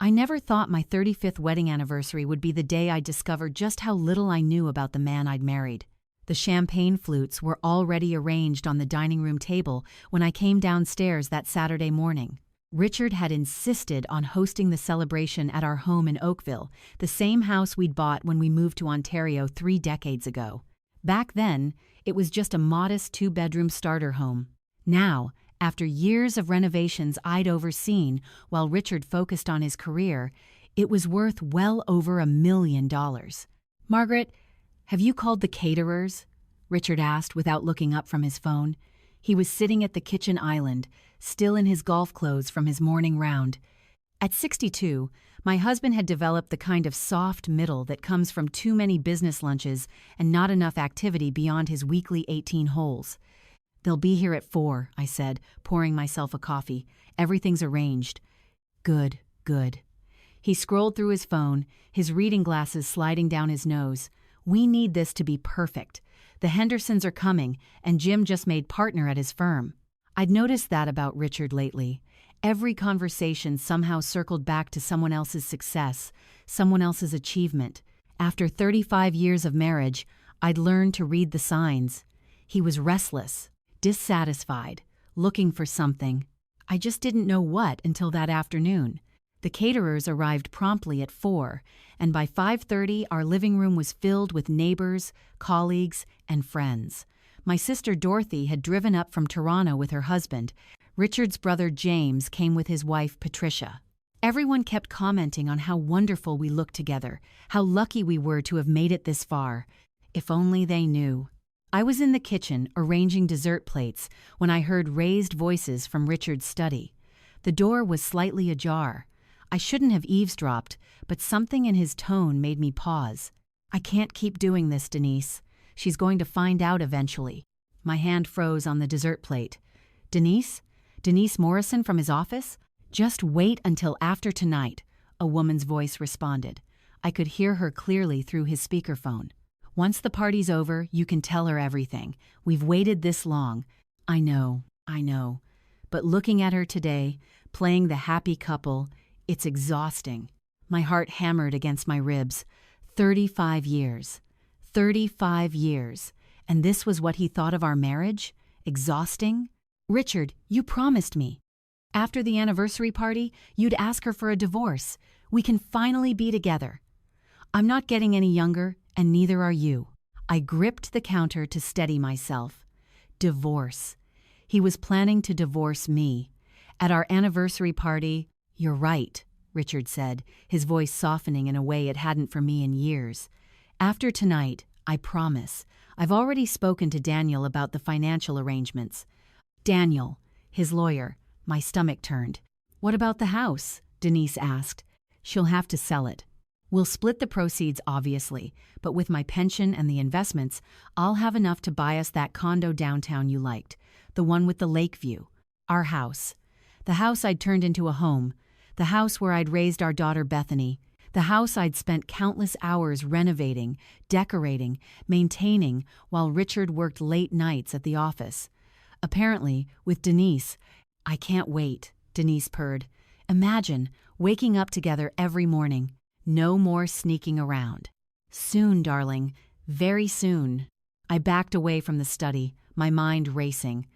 I never thought my 35th wedding anniversary would be the day I discovered just how little I knew about the man I'd married. The champagne flutes were already arranged on the dining room table when I came downstairs that Saturday morning. Richard had insisted on hosting the celebration at our home in Oakville, the same house we'd bought when we moved to Ontario 3 decades ago. Back then, it was just a modest 2-bedroom starter home. Now, after years of renovations I'd overseen while Richard focused on his career, it was worth well over $1 million. "Margaret, have you called the caterers?" Richard asked without looking up from his phone. He was sitting at the kitchen island, still in his golf clothes from his morning round. At 62, my husband had developed the kind of soft middle that comes from too many business lunches and not enough activity beyond his weekly 18 holes. "They'll be here at 4, I said, pouring myself a coffee. "Everything's arranged." "Good, good." He scrolled through his phone, his reading glasses sliding down his nose. "We need this to be perfect. The Hendersons are coming, and Jim just made partner at his firm." I'd noticed that about Richard lately. Every conversation somehow circled back to someone else's success, someone else's achievement. After 35 years of marriage, I'd learned to read the signs. He was restless, dissatisfied, looking for something. I just didn't know what until that afternoon. The caterers arrived promptly at 4, and by 5:30 our living room was filled with neighbors, colleagues, and friends. My sister Dorothy had driven up from Toronto with her husband. Richard's brother James came with his wife Patricia. Everyone kept commenting on how wonderful we looked together, how lucky we were to have made it this far. If only they knew. I was in the kitchen arranging dessert plates when I heard raised voices from Richard's study. The door was slightly ajar. I shouldn't have eavesdropped, but something in his tone made me pause. "I can't keep doing this, Denise. She's going to find out eventually." My hand froze on the dessert plate. "Denise? Denise Morrison from his office? Just wait until after tonight," a woman's voice responded. I could hear her clearly through his speakerphone. "Once the party's over, you can tell her everything. We've waited this long." I know. But looking at her today, playing the happy couple, it's exhausting. My heart hammered against my ribs. 35 years. 35 years. And this was what he thought of our marriage? Exhausting? "Richard, you promised me. After the anniversary party, you'd ask her for a divorce. We can finally be together." "I'm not getting any younger, and neither are you." I gripped the counter to steady myself. Divorce. He was planning to divorce me. At our anniversary party, "You're right," Richard said, his voice softening in a way it hadn't for me in years. "After tonight, I promise. I've already spoken to Daniel about the financial arrangements." "Daniel," his lawyer. My stomach turned. "What about the house?" Denise asked. "She'll have to sell it. We'll split the proceeds, obviously, but with my pension and the investments, I'll have enough to buy us that condo downtown you liked, the one with the lake view. Our house. The house I'd turned into a home. The house where I'd raised our daughter Bethany. The house I'd spent countless hours renovating, decorating, maintaining while Richard worked late nights at the office. Apparently, with Denise, "I can't wait," Denise purred. "Imagine waking up together every morning. No more sneaking around." "Soon, darling. Very soon." I backed away from the study, my mind racing.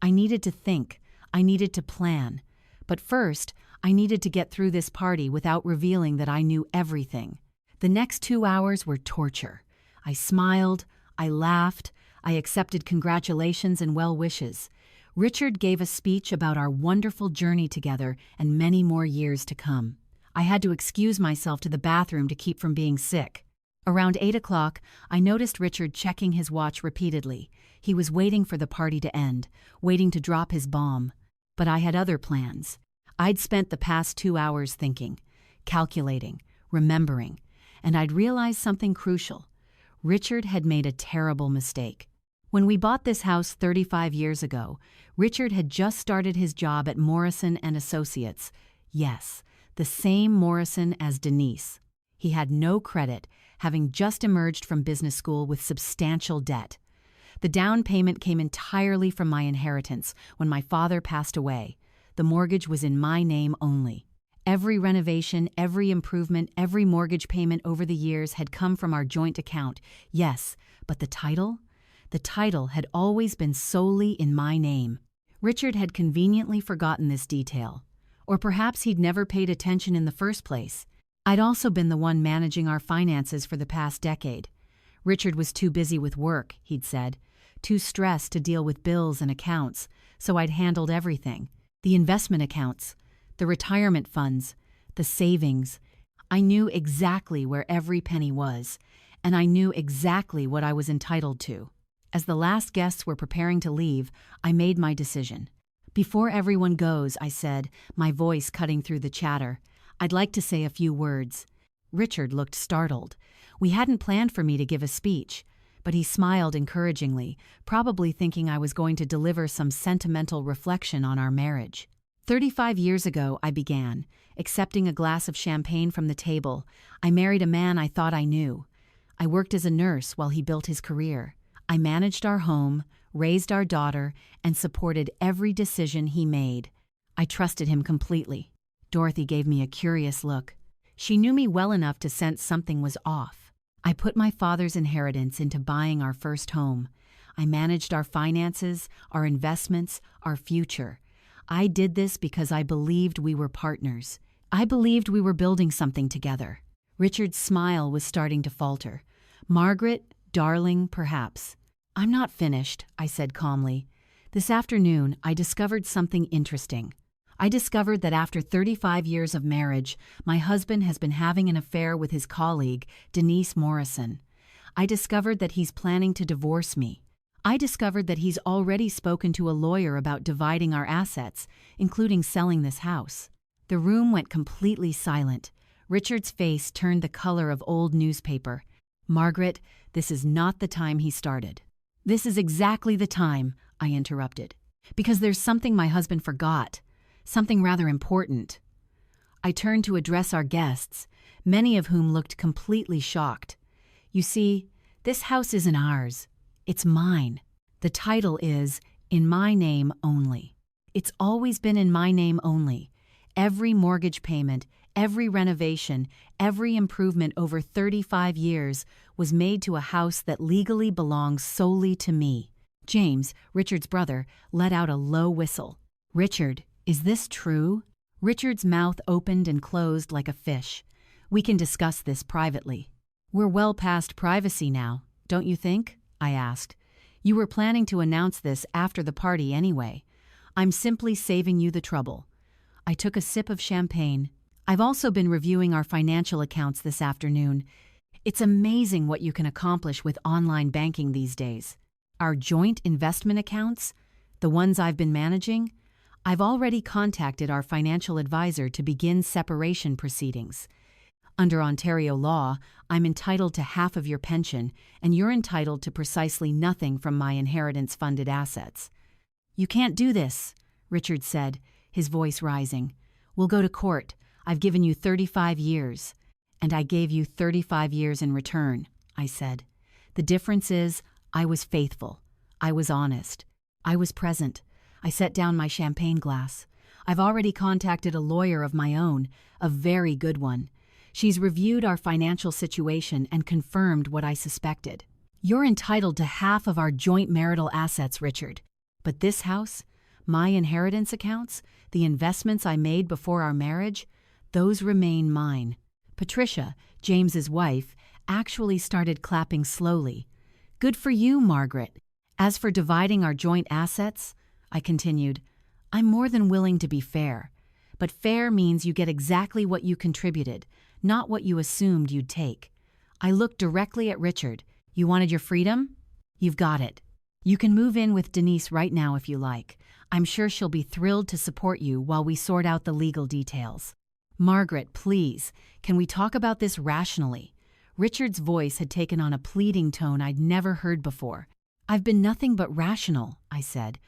I needed to think. I needed to plan. But first, I needed to get through this party without revealing that I knew everything. The next 2 hours were torture. I smiled, I laughed, I accepted congratulations and well wishes. Richard gave a speech about our wonderful journey together and many more years to come. I had to excuse myself to the bathroom to keep from being sick. Around 8 o'clock, I noticed Richard checking his watch repeatedly. He was waiting for the party to end, waiting to drop his bomb. But I had other plans. I'd spent the past 2 hours thinking, calculating, remembering, and I'd realized something crucial. Richard had made a terrible mistake. When we bought this house 35 years ago, Richard had just started his job at Morrison & Associates. Yes, the same Morrison as Denise. He had no credit, having just emerged from business school with substantial debt. The down payment came entirely from my inheritance when my father passed away. The mortgage was in my name only. Every renovation, every improvement, every mortgage payment over the years had come from our joint account. Yes, but the title? The title had always been solely in my name. Richard had conveniently forgotten this detail. Or perhaps he'd never paid attention in the first place. I'd also been the one managing our finances for the past decade. Richard was too busy with work, he'd said, too stressed to deal with bills and accounts, so I'd handled everything. The investment accounts, the retirement funds, the savings. I knew exactly where every penny was, and I knew exactly what I was entitled to. As the last guests were preparing to leave, I made my decision. "Before everyone goes," I said, my voice cutting through the chatter, "I'd like to say a few words." Richard looked startled. We hadn't planned for me to give a speech, but he smiled encouragingly, probably thinking I was going to deliver some sentimental reflection on our marriage. 35 years ago, I began, accepting a glass of champagne from the table. I married a man I thought I knew. I worked as a nurse while he built his career. I managed our home, raised our daughter, and supported every decision he made. I trusted him completely. Dorothy gave me a curious look. She knew me well enough to sense something was off. I put my father's inheritance into buying our first home. I managed our finances, our investments, our future. I did this because I believed we were partners. I believed we were building something together. Richard's smile was starting to falter. "Margaret, darling, perhaps." "I'm not finished," I said calmly. "This afternoon, I discovered something interesting. I discovered that after 35 years of marriage, my husband has been having an affair with his colleague, Denise Morrison. I discovered that he's planning to divorce me. I discovered that he's already spoken to a lawyer about dividing our assets, including selling this house." The room went completely silent. Richard's face turned the color of old newspaper. "Margaret, this is not the time," he started. "This is exactly the time," I interrupted. "Because there's something my husband forgot. Something rather important." I turned to address our guests, many of whom looked completely shocked. "You see, this house isn't ours. It's mine. The title is, in my name only. It's always been in my name only. Every mortgage payment, every renovation, every improvement over 35 years was made to a house that legally belongs solely to me." James, Richard's brother, let out a low whistle. "Richard, is this true?" Richard's mouth opened and closed like a fish. "We can discuss this privately." "We're well past privacy now, don't you think?" I asked. "You were planning to announce this after the party anyway. I'm simply saving you the trouble." I took a sip of champagne. "I've also been reviewing our financial accounts this afternoon. It's amazing what you can accomplish with online banking these days. Our joint investment accounts, the ones I've been managing, I've already contacted our financial advisor to begin separation proceedings. Under Ontario law, I'm entitled to half of your pension, and you're entitled to precisely nothing from my inheritance-funded assets." "You can't do this," Richard said, his voice rising. "We'll go to court. I've given you 35 years. And I gave you 35 years in return," I said. "The difference is, I was faithful. I was honest. I was present. I set down my champagne glass. I've already contacted a lawyer of my own, a very good one. She's reviewed our financial situation and confirmed what I suspected. You're entitled to half of our joint marital assets, Richard. But this house, my inheritance accounts, the investments I made before our marriage, those remain mine." Patricia, James's wife, actually started clapping slowly. "Good for you, Margaret. As for dividing our joint assets," I continued, "I'm more than willing to be fair. But fair means you get exactly what you contributed, not what you assumed you'd take." I looked directly at Richard. "You wanted your freedom? You've got it. You can move in with Denise right now if you like. I'm sure she'll be thrilled to support you while we sort out the legal details." "Margaret, please, can we talk about this rationally?" Richard's voice had taken on a pleading tone I'd never heard before. "I've been nothing but rational," I said.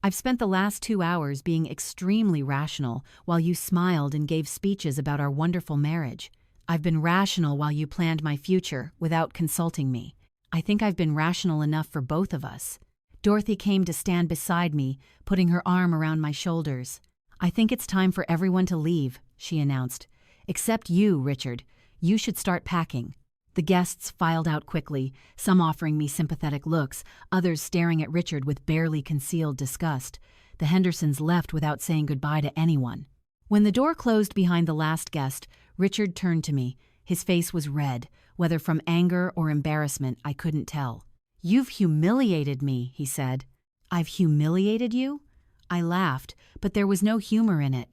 "I've spent the last 2 hours being extremely rational while you smiled and gave speeches about our wonderful marriage. I've been rational while you planned my future without consulting me. I think I've been rational enough for both of us." Dorothy came to stand beside me, putting her arm around my shoulders. "I think it's time for everyone to leave," she announced. "Except you, Richard. You should start packing." The guests filed out quickly, some offering me sympathetic looks, others staring at Richard with barely concealed disgust. The Hendersons left without saying goodbye to anyone. When the door closed behind the last guest, Richard turned to me. His face was red, whether from anger or embarrassment, I couldn't tell. "You've humiliated me," he said. "I've humiliated you?" I laughed, but there was no humor in it.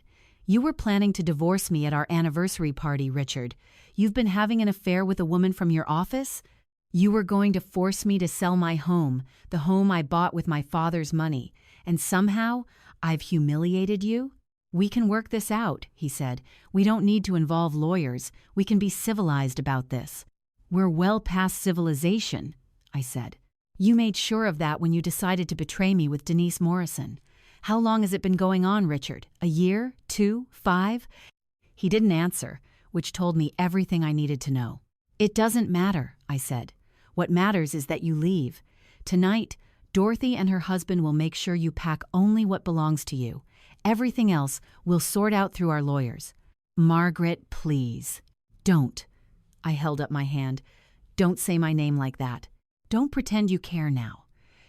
"You were planning to divorce me at our anniversary party, Richard. You've been having an affair with a woman from your office? You were going to force me to sell my home, the home I bought with my father's money, and somehow I've humiliated you?" "We can work this out," he said. "We don't need to involve lawyers. We can be civilized about this." "We're well past civilization," I said. "You made sure of that when you decided to betray me with Denise Morrison. How long has it been going on, Richard? A year? 2? 5? He didn't answer, which told me everything I needed to know. "It doesn't matter," I said. "What matters is that you leave. Tonight, Dorothy and her husband will make sure you pack only what belongs to you. Everything else we'll sort out through our lawyers." "Margaret, please." "Don't." I held up my hand. "Don't say my name like that. Don't pretend you care now.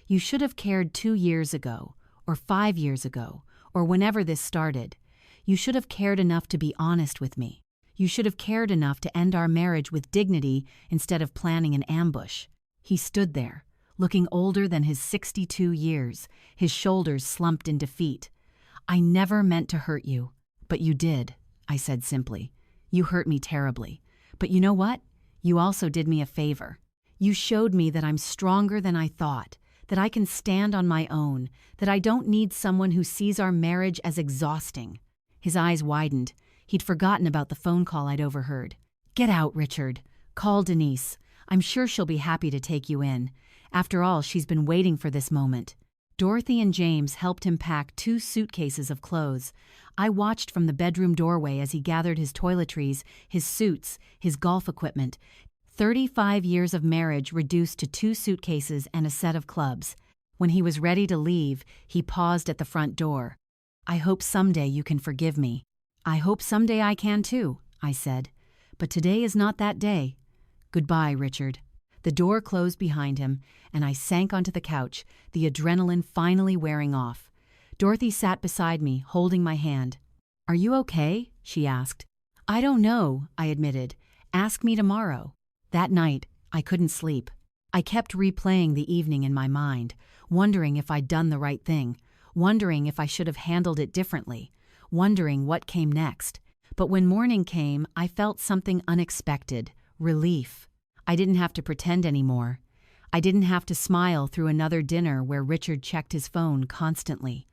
You should have cared 2 years ago, or 5 years ago, or whenever this started. You should have cared enough to be honest with me. You should have cared enough to end our marriage with dignity instead of planning an ambush." He stood there, looking older than his 62 years, his shoulders slumped in defeat. "I never meant to hurt you, but you did," I said simply. "You hurt me terribly. But you know what? You also did me a favor. You showed me that I'm stronger than I thought, that I can stand on my own, that I don't need someone who sees our marriage as exhausting." His eyes widened. He'd forgotten about the phone call I'd overheard. "Get out, Richard. Call Denise. I'm sure she'll be happy to take you in. After all, she's been waiting for this moment." Dorothy and James helped him pack 2 suitcases of clothes. I watched from the bedroom doorway as he gathered his toiletries, his suits, his golf equipment. 35 years of marriage reduced to 2 suitcases and a set of clubs. When he was ready to leave, he paused at the front door. "I hope someday you can forgive me." "I hope someday I can too," I said. "But today is not that day. Goodbye, Richard." The door closed behind him, and I sank onto the couch, the adrenaline finally wearing off. Dorothy sat beside me, holding my hand. "Are you okay?" she asked. "I don't know," I admitted. "Ask me tomorrow." That night, I couldn't sleep. I kept replaying the evening in my mind, wondering if I'd done the right thing, wondering if I should have handled it differently, wondering what came next. But when morning came, I felt something unexpected: relief. I didn't have to pretend anymore. I didn't have to smile through another dinner where Richard checked his phone constantly.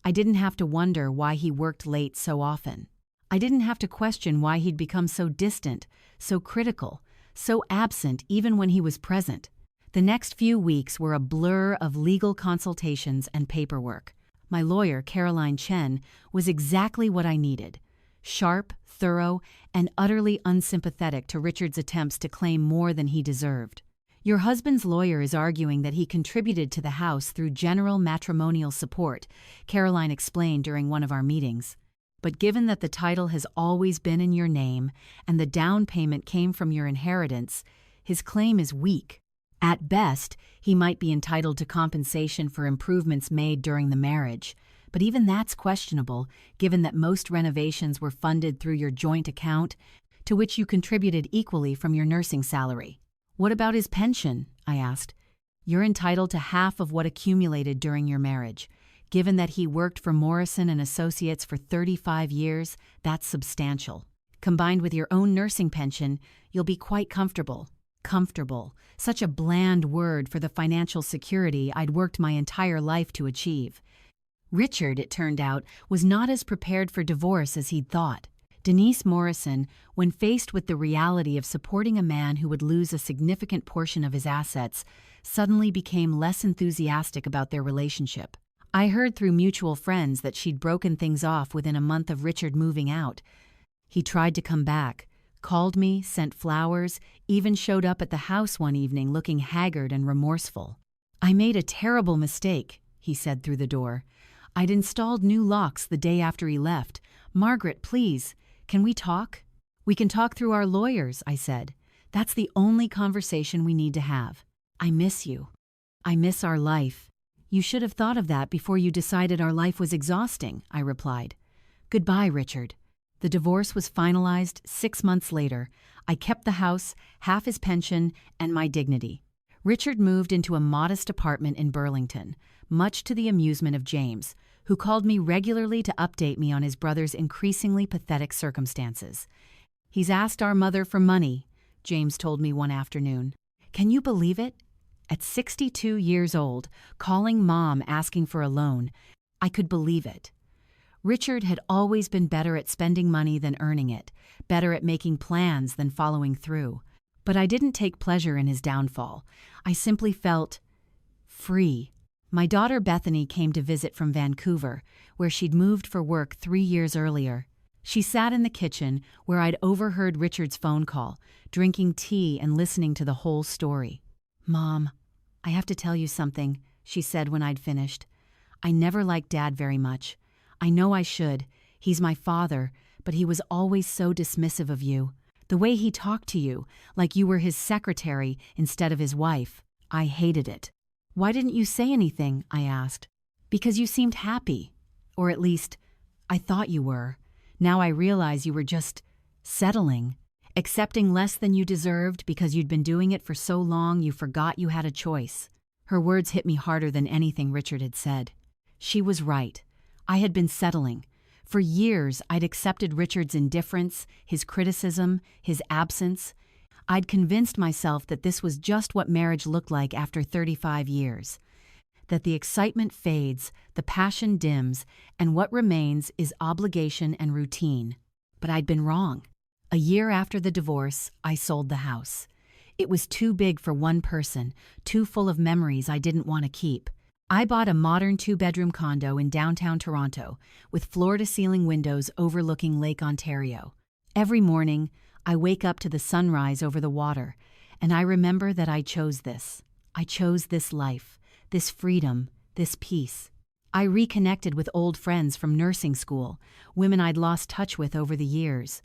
I didn't have to wonder why he worked late so often. I didn't have to question why he'd become so distant, so critical, so absent even when he was present. The next few weeks were a blur of legal consultations and paperwork. My lawyer, Caroline Chen, was exactly what I needed: sharp, thorough, and utterly unsympathetic to Richard's attempts to claim more than he deserved. "Your husband's lawyer is arguing that he contributed to the house through general matrimonial support," Caroline explained during one of our meetings. "But given that the title has always been in your name and the down payment came from your inheritance, his claim is weak. At best, he might be entitled to compensation for improvements made during the marriage, but even that's questionable, given that most renovations were funded through your joint account, to which you contributed equally from your nursing salary." "What about his pension?" I asked. "You're entitled to half of what accumulated during your marriage. Given that he worked for Morrison and Associates for 35 years, that's substantial. Combined with your own nursing pension, you'll be quite comfortable." Comfortable, such a bland word for the financial security I'd worked my entire life to achieve. Richard, it turned out, was not as prepared for divorce as he'd thought. Denise Morrison, when faced with the reality of supporting a man who would lose a significant portion of his assets, suddenly became less enthusiastic about their relationship. I heard through mutual friends that she'd broken things off within a month of Richard moving out. He tried to come back, called me, sent flowers, even showed up at the house one evening looking haggard and remorseful. "I made a terrible mistake," he said through the door. I'd installed new locks the day after he left. "Margaret, please, can we talk?" "We can talk through our lawyers," I said. "That's the only conversation we need to have. I miss you. I miss our life." "You should have thought of that before you decided our life was exhausting," I replied. "Goodbye, Richard." The divorce was finalized 6 months later. I kept the house, half his pension, and my dignity. Richard moved into a modest apartment in Burlington, much to the amusement of James, who called me regularly to update me on his brother's increasingly pathetic circumstances. "He's asked our mother for money," James told me one afternoon. "Can you believe it? At 62 years old, calling Mom asking for a loan. I could believe it." Richard had always been better at spending money than earning it, better at making plans than following through. But I didn't take pleasure in his downfall. I simply felt free. My daughter Bethany came to visit from Vancouver, where she'd moved for work 3 years earlier. She sat in the kitchen, where I'd overheard Richard's phone call, drinking tea and listening to the whole story. "Mom, I have to tell you something," she said when I'd finished. "I never liked Dad very much. I know I should. He's my father, but he was always so dismissive of you. The way he talked to you, like you were his secretary instead of his wife. I hated it." "Why didn't you say anything?" I asked. "Because you seemed happy. Or at least, I thought you were. Now I realize you were just settling, accepting less than you deserved because you'd been doing it for so long you forgot you had a choice." Her words hit me harder than anything Richard had said. She was right. I had been settling. For years, I'd accepted Richard's indifference, his criticism, his absence. I'd convinced myself that this was just what marriage looked like after 35 years. That the excitement fades, the passion dims, and what remains is obligation and routine. But I'd been wrong. A year after the divorce, I sold the house. It was too big for one person, too full of memories I didn't want to keep. I bought a modern 2-bedroom condo in downtown Toronto with floor-to-ceiling windows overlooking Lake Ontario. Every morning, I wake up to the sunrise over the water, and I remember that I chose this. I chose this life, this freedom, this peace. I reconnected with old friends from nursing school, women I'd lost touch with over the years.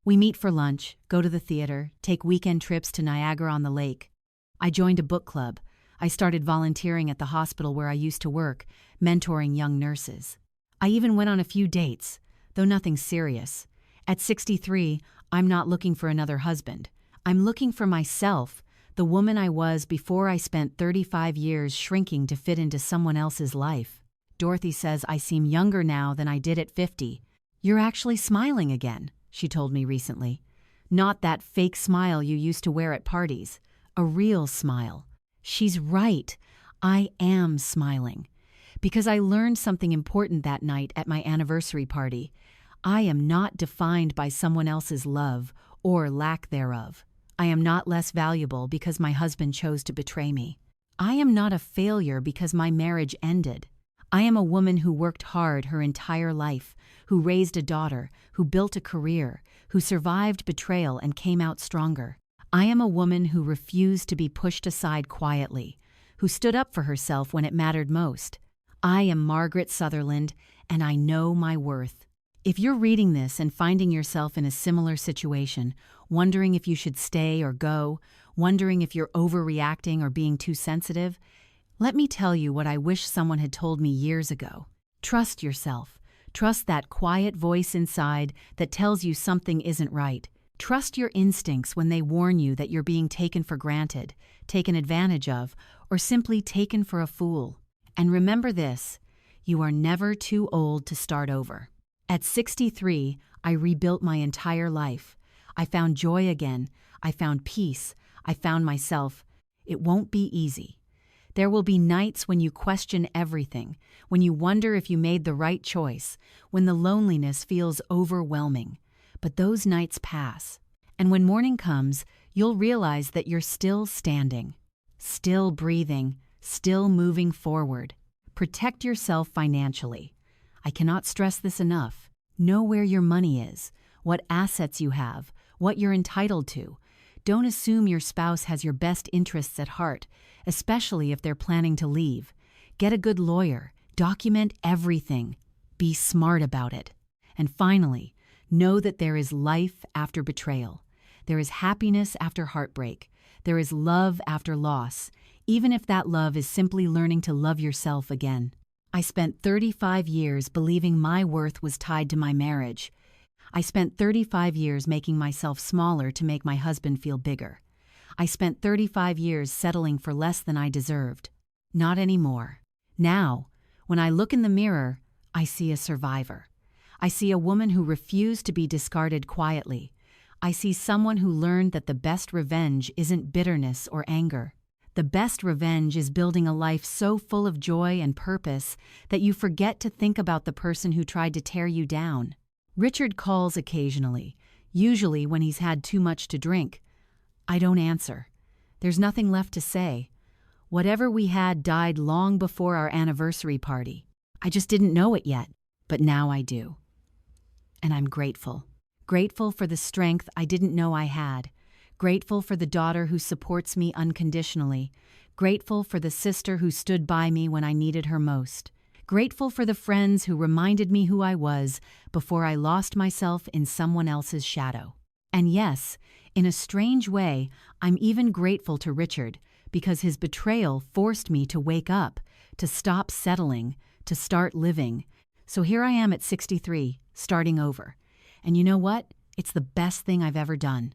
We meet for lunch, go to the theater, take weekend trips to Niagara-on-the-Lake. I joined a book club. I started volunteering at the hospital where I used to work, mentoring young nurses. I even went on a few dates, though nothing serious. At 63, I'm not looking for another husband. I'm looking for myself, the woman I was before I spent 35 years shrinking to fit into someone else's life. Dorothy says I seem younger now than I did at 50. "You're actually smiling again," she told me recently. "Not that fake smile you used to wear at parties. A real smile." She's right. I am smiling. Because I learned something important that night at my anniversary party. I am not defined by someone else's love or lack thereof. I am not less valuable because my husband chose to betray me. I am not a failure because my marriage ended. I am a woman who worked hard her entire life, who raised a daughter, who built a career, who survived betrayal and came out stronger. I am a woman who refused to be pushed aside quietly, who stood up for herself when it mattered most. I am Margaret Sutherland, and I know my worth. If you're reading this and finding yourself in a similar situation, wondering if you should stay or go, wondering if you're overreacting or being too sensitive, let me tell you what I wish someone had told me years ago. Trust yourself. Trust that quiet voice inside that tells you something isn't right. Trust your instincts when they warn you that you're being taken for granted, taken advantage of, or simply taken for a fool. And remember this, you are never too old to start over. At 63, I rebuilt my entire life. I found joy again. I found peace. I found myself. It won't be easy. There will be nights when you question everything, when you wonder if you made the right choice, when the loneliness feels overwhelming. But those nights pass, and when morning comes, you'll realize that you're still standing, still breathing, still moving forward. Protect yourself financially. I cannot stress this enough. Know where your money is, what assets you have, what you're entitled to. Don't assume your spouse has your best interests at heart, especially if they're planning to leave. Get a good lawyer. Document everything. Be smart about it. And finally, know that there is life after betrayal. There is happiness after heartbreak. There is love after loss, even if that love is simply learning to love yourself again. I spent 35 years believing my worth was tied to my marriage. I spent 35 years making myself smaller to make my husband feel bigger. I spent 35 years settling for less than I deserved. Not anymore. Now, when I look in the mirror, I see a survivor. I see a woman who refused to be discarded quietly. I see someone who learned that the best revenge isn't bitterness or anger. The best revenge is building a life so full of joy and purpose that you forget to think about the person who tried to tear you down. Richard calls occasionally, usually when he's had too much to drink. I don't answer. There's nothing left to say. Whatever we had died long before our anniversary party. I just didn't know it yet, but now I do. And I'm grateful. Grateful for the strength I didn't know I had. Grateful for the daughter who supports me unconditionally. Grateful for the sister who stood by me when I needed her most. Grateful for the friends who reminded me who I was before I lost myself in someone else's shadow. And yes, in a strange way, I'm even grateful to Richard because his betrayal forced me to wake up, to stop settling, to start living. So here I am at 63, starting over. And you know what? It's the best thing I've ever done.